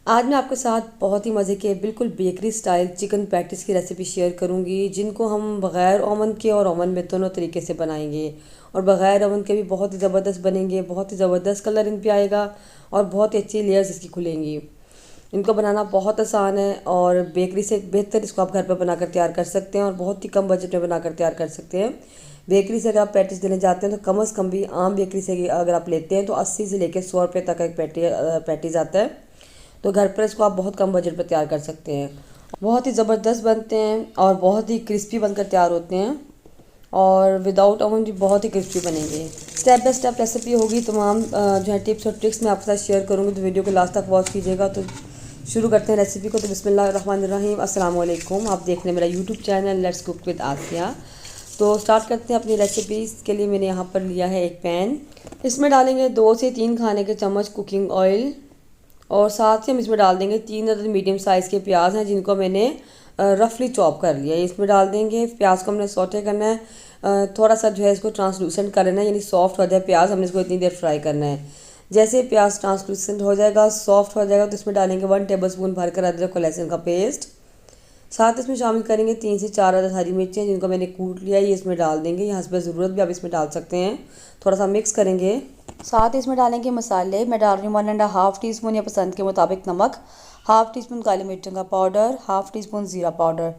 आज मैं आपके साथ बहुत ही मज़े के बिल्कुल बेकरी स्टाइल चिकन पैटीज़ की रेसिपी शेयर करूंगी, जिनको हम बग़ैर ओवन के और ओवन में दोनों तरीके से बनाएंगे। और बग़ैर ओवन के भी बहुत ही ज़बरदस्त बनेंगे, बहुत ही ज़बरदस्त कलर इन पे आएगा और बहुत ही अच्छी लेयर्स इसकी खुलेंगी। इनको बनाना बहुत आसान है और बेकरी से बेहतर इसको आप घर पर बनाकर तैयार कर सकते हैं और बहुत ही कम बजट में बनाकर तैयार कर सकते हैं। बेकरी से अगर आप पैटीज़ देने जाते हैं तो कम से कम भी आम बेकरी से अगर आप लेते हैं तो 80 से लेकर 100 रुपये तक एक पैटीज़ आता है। तो घर पर इसको आप बहुत कम बजट पर तैयार कर सकते हैं। बहुत ही ज़बरदस्त बनते हैं और बहुत ही क्रिस्पी बनकर तैयार होते हैं और विदाउट ओवन भी बहुत ही क्रिस्पी बनेंगे। स्टेप बाय स्टेप रेसिपी होगी, तमाम जो है टिप्स और ट्रिक्स मैं आपके साथ शेयर करूँगी, तो वीडियो को लास्ट तक वॉच कीजिएगा। तो शुरू करते हैं रेसिपी को। तो बिस्मिल्लाहिर्रहमानिर्रहीम, अस्सलाम वालेकुम। आप देख रहे हैं मेरा YouTube channel let's cook with Asiya. तो स्टार्ट करते हैं अपनी रेसिपीज़ के लिए। मैंने यहाँ पर लिया है एक पैन, इसमें डालेंगे 2 से 3 खाने के चम्मच कुकिंग ऑयल और साथ ही हम इसमें डाल देंगे 3 अदद मीडियम साइज़ के प्याज हैं, जिनको मैंने रफली चॉप कर लिया है। इसमें डाल देंगे। प्याज को हमने सौटे करना है, थोड़ा सा जो है इसको ट्रांसलूसेंट कर लेना है, यानी सॉफ्ट हो जाए प्याज, हमने इसको इतनी देर फ्राई करना है। जैसे प्याज ट्रांसलूसेंट हो जाएगा, सॉफ्ट हो जाएगा, तो इसमें डालेंगे 1 टेबलस्पून भरकर अदरक और लहसुन का पेस्ट। साथ इसमें शामिल करेंगे 3 से 4 अदद हरी मिर्चें, जिनको मैंने कूट लिया है, ये इसमें डाल देंगे। यहाँ से ज़रूरत भी आप इसमें डाल सकते हैं। थोड़ा सा मिक्स करेंगे। साथ ही इसमें डालेंगे मसाले। मैं डाल रही हूँ 1.5 टीस्पून या पसंद के मुताबिक नमक, 1/2 टीस्पून काली मिर्चों का पाउडर, 1/2 टीस्पून ज़ीरा पाउडर।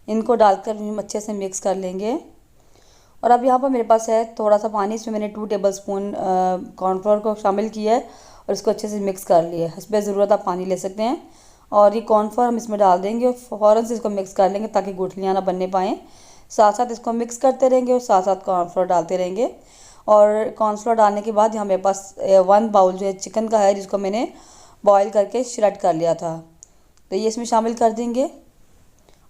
इनको डालकर हम अच्छे से मिक्स कर लेंगे। और अब यहाँ पर मेरे पास है थोड़ा सा पानी, इसमें मैंने 2 टेबलस्पून कॉर्नफ्लोर को शामिल किया है और इसको अच्छे से मिक्स कर लिया है। हस्बे ज़रूरत आप पानी ले सकते हैं। और ये कॉर्नफ्लोर हम इसमें डाल देंगे और फ़ौरन से इसको मिक्स कर लेंगे ताकि गुठलियाँ ना बनने पाएँ। साथ साथ इसको मिक्स करते रहेंगे और साथ साथ कॉर्नफ्लोर डालते रहेंगे। और कॉर्नफ्लोर डालने के बाद यहाँ मेरे पास 1 बाउल जो है चिकन का है, जिसको मैंने बॉईल करके श्रेड कर लिया था, तो ये इसमें शामिल कर देंगे।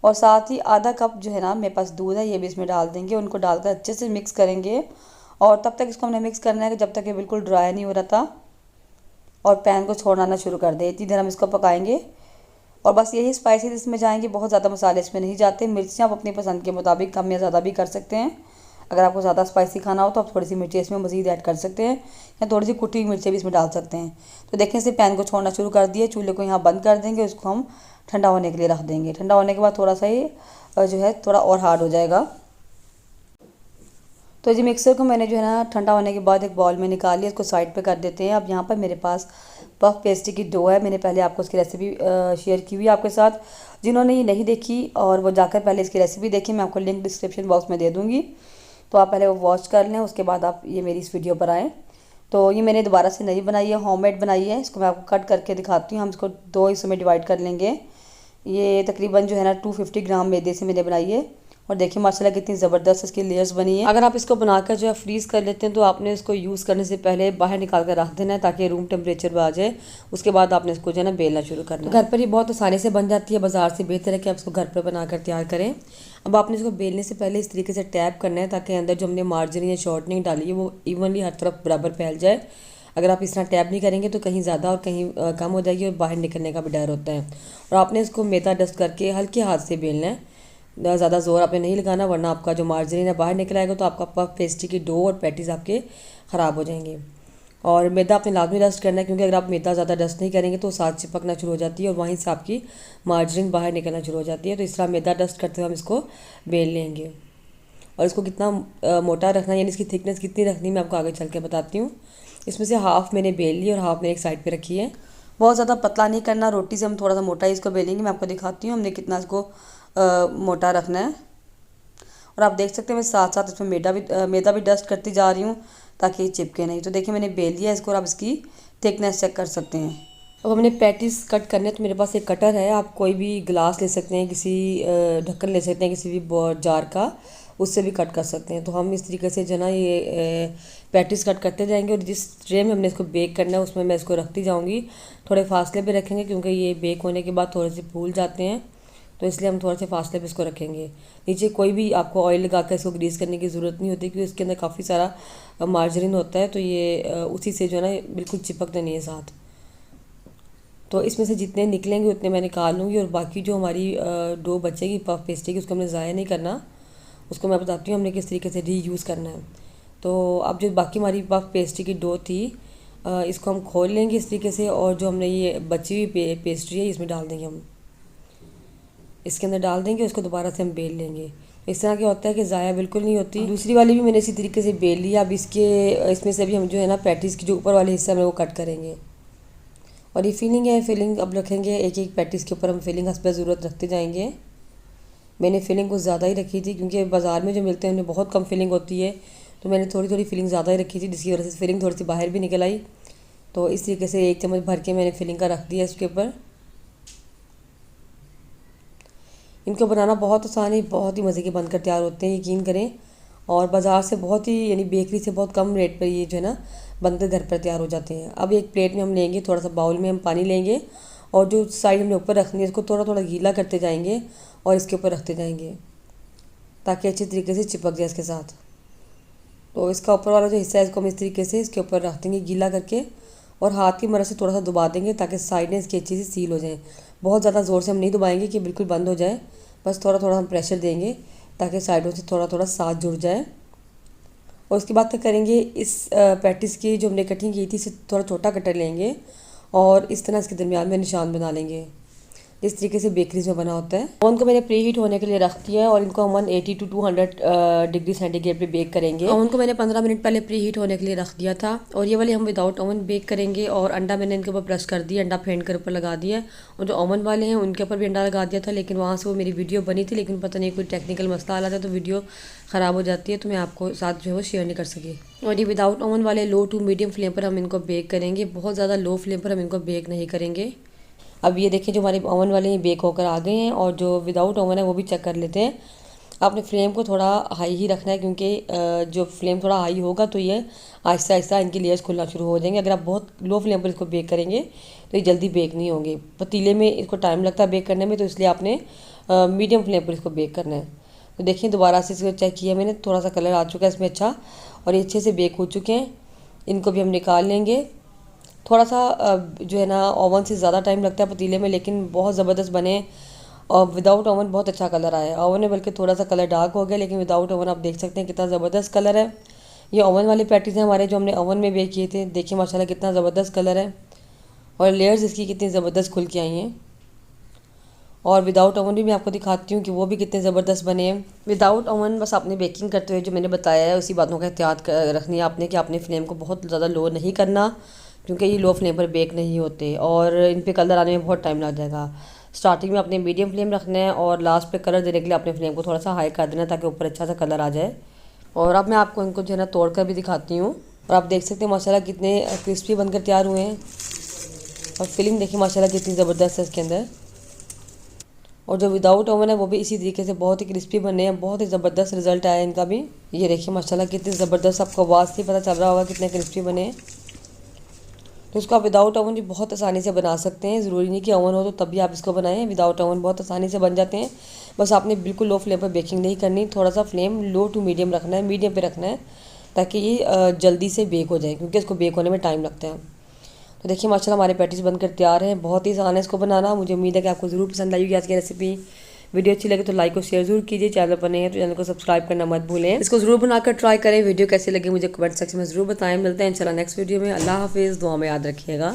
और साथ ही आधा कप जो है ना मेरे पास दूध है, ये भी इसमें डाल देंगे। उनको डालकर अच्छे से मिक्स करेंगे और तब तक इसको हमने मिक्स करना है कि जब तक ये बिल्कुल ड्राई नहीं हो रहा था और पैन को छोड़ना शुरू कर दे, इतनी देर हम इसको पकाएंगे। और बस यही स्पाइसेस इसमें जाएंगे, बहुत ज़्यादा मसाले इसमें नहीं जाते। मिर्चियाँ आप अपनी पसंद के मुताबिक कम या ज़्यादा भी कर सकते हैं। अगर आपको ज़्यादा स्पाइसी खाना हो तो आप थोड़ी सी मिर्ची इसमें मज़ीद ऐड कर सकते हैं या थोड़ी सी कुटी हुई मिर्चें भी इसमें डाल सकते हैं। तो देखें, इसे पैन को छोड़ना शुरू कर दिए। चूल्हे को यहाँ बंद कर देंगे, उसको हम ठंडा होने के लिए रख देंगे। ठंडा होने के बाद थोड़ा सा ही जो है थोड़ा और हार्ड हो जाएगा। तो जी मिक्सर को मैंने जो है ना ठंडा होने के बाद एक बाउल में निकाल लिया, इसको साइड पे कर देते हैं। अब यहाँ पर मेरे पास पफ पेस्ट्री की डो है। मैंने पहले आपको उसकी रेसिपी शेयर की हुई है आपके साथ। जिन्होंने ये नहीं देखी और वो जाकर पहले इसकी रेसिपी देखी, मैं आपको लिंक डिस्क्रिप्शन बॉक्स में दे दूँगी, तो आप पहले वो वॉच कर लें, उसके बाद आप ये मेरी इस वीडियो पर आएँ। तो ये मैंने दोबारा से नहीं बनाई है, होममेड बनाई है। इसको मैं आपको कट करके दिखाती हूँ। हम इसको 2 हिस्सों में डिवाइड कर लेंगे। ये तकरीबन जो है ना 250 ग्राम मैदे से मैंने बनाई है। और देखिए माशाल्लाह कितनी ज़बरदस्त इसकी लेयर्स बनी है। अगर आप इसको बनाकर जो है फ्रीज़ कर लेते हैं तो आपने इसको यूज़ करने से पहले बाहर निकाल कर रख देना है ताकि रूम टेम्परेचर पर आ जाए। उसके बाद आपने इसको जो है ना बेलना शुरू करना है। घर पर ही बहुत आसानी से बन जाती है, बाज़ार से बेहतर है कि आप इसको घर पर बनाकर तैयार करें। अब आपने इसको बेलने से पहले इस तरीके से टैप करना है ताकि अंदर जो हमने मार्जिन या शॉर्टनिंग डाली है वो इवनली हर तरफ बराबर फैल जाए। अगर आप इस तरह टैप नहीं करेंगे तो कहीं ज़्यादा और कहीं कम हो जाएगी और बाहर निकलने का भी डर होता है। और आपने इसको मैदा डस्ट करके हल्के हाथ से बेलना है, ज़्यादा ज़ोर आपने नहीं लगाना, वरना आपका जो मार्जिन है बाहर निकल आएगा तो आपका पफ पेस्ट्री की डो और पैटीज़ आपके ख़राब हो जाएंगे। और मैदा आपने लाजमी डस्ट करना है, क्योंकि अगर आप मैदा ज़्यादा डस्ट नहीं करेंगे तो साथ चिपकना शुरू हो जाती है और वहीं से आपकी मार्जिन बाहर निकलना शुरू हो जाती है। तो इस तरह मैदा डस्ट करते हुए हम इसको बेल लेंगे। और इसको कितना मोटा रखना है, यानी इसकी थिकनेस कितनी रखनी, मैं आपको आगे चल के बताती हूँ। इसमें से हाफ़ मैंने बेल ली और हाफ़ मैंने एक साइड पे रखी है। बहुत ज़्यादा पतला नहीं करना, रोटी से हम थोड़ा सा मोटा ही इसको बेलेंगे। मैं आपको दिखाती हूँ हमने कितना इसको मोटा रखना है। और आप देख सकते हैं मैं साथ साथ इसमें मैदा भी डस्ट करती जा रही हूँ ताकि ये चिपके नहीं। तो देखिए मैंने बेल लिया इसको और आप इसकी थिकनेस चेक कर सकते हैं। अब हमने पैटीज़ कट करने, तो मेरे पास एक कटर है। आप कोई भी गिलास ले सकते हैं, किसी ढक्कन ले सकते हैं किसी भी जार का, उससे भी कट कर सकते हैं। तो हम इस तरीके से जो ना ये पैटीज़ कट करते जाएंगे और जिस ट्रे में हमने इसको बेक करना है उसमें मैं इसको रखती जाऊंगी। थोड़े फासले पे रखेंगे क्योंकि ये बेक होने के बाद थोड़े से फूल जाते हैं, तो इसलिए हम थोड़े से फासले पे इसको रखेंगे। नीचे कोई भी आपको ऑयल लगा कर इसको ग्रीस करने की ज़रूरत नहीं होती, क्योंकि इसके अंदर काफ़ी सारा मार्जरीन होता है, तो ये उसी से जो है ना बिल्कुल चिपकते नहीं है साथ। तो इसमें से जितने निकलेंगे उतने मैं निकाल लूँगी और बाकी जो हमारी डो बचेगी पफ पेस्ट्री की, उसको हमने ज़ाया नहीं करना। उसको मैं बताती हूँ हमने किस तरीके से री यूज़ करना है। तो अब जो बाकी हमारी पफ पेस्ट्री की डो थी इसको हम खोल लेंगे इस तरीके से, और जो हमने ये बची हुई पेस्ट्री है इसमें डाल देंगे हम, इसके अंदर डाल देंगे, उसको दोबारा से हम बेल लेंगे। इस तरह क्या होता है कि ज़ाया बिल्कुल नहीं होती। दूसरी वाली भी मैंने इसी तरीके से बेल लिया। अब इसमें से भी हम जो है ना पैटीज़ की जो ऊपर वाले हिस्सा में वो कट करेंगे। और ये फिलिंग है, फिलिंग अब रखेंगे एक एक पैटीज़ के ऊपर हम फिलिंग हस्ब ज़रूरत रखते जाएंगे। मैंने फिलिंग कुछ ज़्यादा ही रखी थी क्योंकि बाज़ार में जो मिलते हैं उनमें बहुत कम फिलिंग होती है, तो मैंने थोड़ी थोड़ी फिलिंग ज़्यादा ही रखी थी, जिसकी वजह से फिलिंग थोड़ी सी बाहर भी निकल आई। तो इस तरीके से 1 चम्मच भर के मैंने फिलिंग का रख दिया इसके ऊपर। इनको बनाना बहुत आसान है, बहुत ही मज़े के बनकर तैयार होते हैं, यकीन करें। और बाज़ार से बहुत ही यानी बेकरी से बहुत कम रेट पर ये जो है ना बनकर घर पर तैयार हो जाते हैं। अब एक प्लेट में हम लेंगे, थोड़ा सा बाउल में हम पानी लेंगे, और जो साइड हमने ऊपर रखनी है इसको थोड़ा थोड़ा गीला करते जाएंगे और इसके ऊपर रखते जाएंगे ताकि अच्छी तरीके से चिपक जाए इसके साथ। तो इसका ऊपर वाला जो हिस्सा है इसको हम इस तरीके से इसके ऊपर रख देंगे गीला करके, और हाथ की मदद से थोड़ा सा दबा देंगे ताकि साइडें इसकी अच्छी से सील हो जाएँ। बहुत ज़्यादा ज़ोर से हम नहीं दबाएंगे कि बिल्कुल बंद हो जाए, बस थोड़ा थोड़ा हम प्रेशर देंगे ताकि साइडों से थोड़ा थोड़ा साथ जुड़ जाए। और उसके बाद क्या करेंगे, इस पैटिस की जो हमने कटिंग की थी इसे थोड़ा छोटा कटर लेंगे और इस तरह इसके दरमियान में निशान बना लेंगे, जिस तरीके से बेकरीज में बना होता है। ओवन को मैंने प्री हीट होने के लिए रख दिया है और इनको हम 180 to 200 डिग्री सेंटीग्रेड पे बेक करेंगे। ओवन को मैंने 15 मिनट पहले प्री हीट होने के लिए रख दिया था, और ये वाले हम विदाउट ओवन बेक करेंगे। और अंडा मैंने इनके ऊपर प्रेस कर दिया, अंडा फेंट कर ऊपर लगा दिया, और जो ओवन वाले हैं उनके ऊपर भी अंडा लगा दिया था, लेकिन वहाँ से वो मेरी वीडियो बनी थी, लेकिन पता नहीं कोई टेक्निकल मसला आ जाता है तो वीडियो ख़राब हो जाती है, तो मैं आपको साथ जो है वो शेयर नहीं कर सकी। और ये विदाउट ओवन वाले लो टू मीडियम फ्लेम पर हम इनको बेक करेंगे, बहुत ज़्यादा लो फ्लेम पर हम इनको बेक नहीं करेंगे। अब ये देखिए जो हमारे ओवन वाले हैं बेक होकर आ गए हैं, और जो विदाउट ओवन है वो भी चेक कर लेते हैं। आपने फ्लेम को थोड़ा हाई ही रखना है क्योंकि जो फ्लेम थोड़ा हाई होगा तो ये आहिस्ता आहिस्ता इनकी लेयर्स खुलना शुरू हो जाएंगे। अगर आप बहुत लो फ्लेम पर इसको बेक करेंगे तो ये जल्दी बेक नहीं होंगे। पतीले में इसको टाइम लगता है बेक करने में, तो इसलिए आपने मीडियम फ्लेम पर इसको बेक करना है। तो देखिए दोबारा से इसको चेक किया मैंने, थोड़ा सा कलर आ चुका है इसमें अच्छा, और ये अच्छे से बेक हो चुके हैं। इनको भी हम निकाल लेंगे। थोड़ा सा जो है ना ओवन से ज़्यादा टाइम लगता है पतीले में, लेकिन बहुत ज़बरदस्त बने। और विदाउट ओवन बहुत अच्छा कलर आया। ओवन में बल्कि थोड़ा सा कलर डार्क हो गया, लेकिन विदाउट ओवन आप देख सकते हैं कितना ज़बरदस्त कलर है। ये ओवन वाले पैटीज़ हैं हमारे जो हमने ओवन में बेक किए थे। देखिए माशाल्लाह कितना ज़बरदस्त कलर है, और लेयर्स इसकी कितनी ज़बरदस्त खुल के आई हैं। और विदाउट ओवन भी मैं आपको दिखाती हूँ कि वो भी कितने ज़बरदस्त बने हैं। विदाउट ओवन बस आपने बेकिंग करते हुए जो मैंने बताया है उसी बातों का एहतियात रखनी है आपने, कि आपने फ्लेम को बहुत ज़्यादा लो नहीं करना क्योंकि ये लो फ्लेम पर बेक नहीं होते और इन पे कलर आने में बहुत टाइम लग जाएगा। स्टार्टिंग में आपने मीडियम फ्लेम रखना है और लास्ट पे कलर देने के लिए अपने फ्लेम को थोड़ा सा हाई कर देना ताकि ऊपर अच्छा सा कलर आ जाए। और अब मैं आपको इनको जो है ना तोड़ कर भी दिखाती हूँ, और आप देख सकते हैं माशाल्लाह कितने क्रिस्पी बनकर तैयार हुए हैं। और फिलिंग देखिए माशाल्लाह कितनी ज़बरदस्त है इसके अंदर। और जो विदाउट ओवन है वो भी इसी तरीके से बहुत ही क्रिस्पी बने हैं, बहुत ही ज़बरदस्त रिजल्ट आया है इनका भी। ये देखिए माशाल्लाह कितनी ज़बरदस्त, आपको आवाज़ से पता चल रहा होगा कितने क्रिस्पी बने हैं। तो इसको आप विदाउट ओवन भी बहुत आसानी से बना सकते हैं, ज़रूरी नहीं कि ओवन हो तो तभी आप इसको बनाएं। विदाउट ओवन बहुत आसानी से बन जाते हैं, बस आपने बिल्कुल लो फ्लेम पर बेकिंग नहीं करनी, थोड़ा सा फ्लेम लो टू मीडियम रखना है, मीडियम पे रखना है ताकि ये जल्दी से बेक हो जाए, क्योंकि इसको बेक होने में टाइम लगता है। तो देखिए माशाल्लाह हमारे पैटीज़ बनकर तैयार हैं, बहुत ही आसान है इसको बनाना। मुझे उम्मीद है कि आपको ज़रूर पसंद आई होगी आज की रेसिपी। वीडियो अच्छी लगे तो लाइक और शेयर जरूर कीजिए। चैनल पर नए हैं तो चैनल को सब्सक्राइब करना मत भूलें। इसको ज़रूर बनाकर ट्राई करें। वीडियो कैसे लगे मुझे कमेंट सेक्शन में ज़रूर बताएं। मिलते हैं इंशाल्लाह नेक्स्ट वीडियो में। अल्लाह हाफिज़, दुआ में याद रखिएगा।